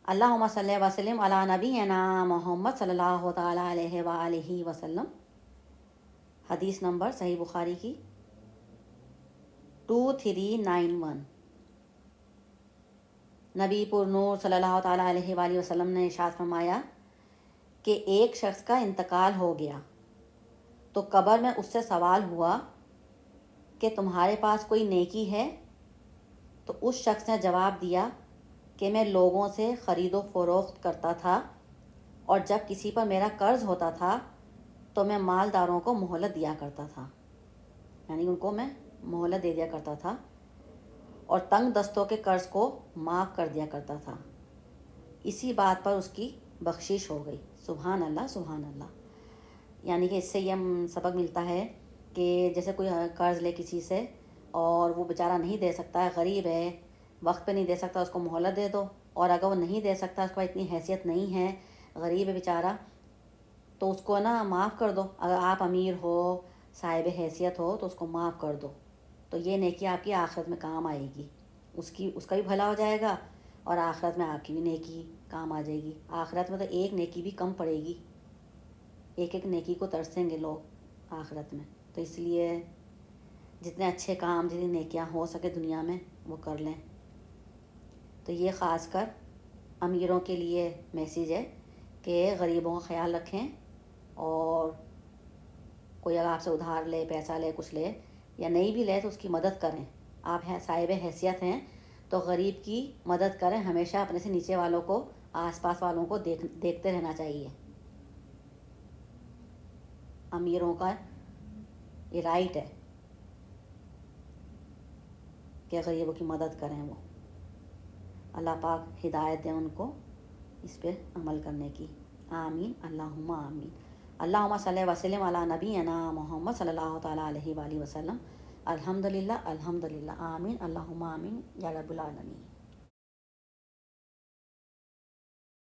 اللہم صلی وسلم علی نبینا محمد صلی اللہ تعالیٰ علیہ وآلہ وسلم۔ حدیث نمبر صحیح بخاری کی 2391۔ نبی پر نور صلی اللہ تعالیٰ علیہ وآلہ وسلم نے ارشاد فرمایا کہ ایک شخص کا انتقال ہو گیا تو قبر میں اس سے سوال ہوا کہ تمہارے پاس کوئی نیکی ہے؟ تو اس شخص نے جواب دیا کہ میں لوگوں سے خرید و فروخت کرتا تھا، اور جب کسی پر میرا قرض ہوتا تھا تو میں مالداروں کو مہلت دیا کرتا تھا، یعنی ان کو میں مہلت دے دیا کرتا تھا، اور تنگ دستوں کے قرض کو معاف کر دیا کرتا تھا۔ اسی بات پر اس کی بخشش ہو گئی۔ سبحان اللہ، سبحان اللہ۔ یعنی کہ اس سے یہ سبق ملتا ہے کہ جیسے کوئی قرض لے کسی سے اور وہ بیچارہ نہیں دے سکتا ہے، غریب ہے، وقت پہ نہیں دے سکتا، اس کو مہلت دے دو، اور اگر وہ نہیں دے سکتا، اس کو اتنی حیثیت نہیں ہے، غریب ہے بیچارہ، تو اس کو نا معاف کر دو۔ اگر آپ امیر ہو، صاحب حیثیت ہو، تو اس کو معاف کر دو، تو یہ نیکی آپ کی آخرت میں کام آئے گی، اس کا بھی بھلا ہو جائے گا، اور آخرت میں آپ کی بھی نیکی کام آ جائے گی۔ آخرت میں تو ایک نیکی بھی کم پڑے گی، ایک ایک نیکی کو ترسیں گے لوگ آخرت میں۔ تو اس لیے جتنے اچھے کام، جتنی نیکیاں ہو سکے دنیا میں وہ کر لیں۔ تو یہ خاص کر امیروں کے لیے میسیج ہے کہ غریبوں کا خیال رکھیں، اور کوئی اگر آپ سے ادھار لے، پیسہ لے، کچھ لے، یا نہیں بھی لے، تو اس کی مدد کریں۔ آپ صاحب حیثیت ہیں تو غریب کی مدد کریں۔ ہمیشہ اپنے سے نیچے والوں کو، آس پاس والوں کو دیکھتے رہنا چاہیے۔ امیروں کا یہ رائٹ ہے کہ غریبوں کی مدد کریں وہ۔ اللہ پاک ہدایت دیں ان کو اس پہ عمل کرنے کی۔ آمین، اللہم آمین۔ اللہم صلی وسلم علی نبینا محمد صلی اللہ تعالیٰ علیہ وآلہ وسلم۔ الحمدللہ، الحمدللہ، آمین، اللہم آمین یا رب العالمین۔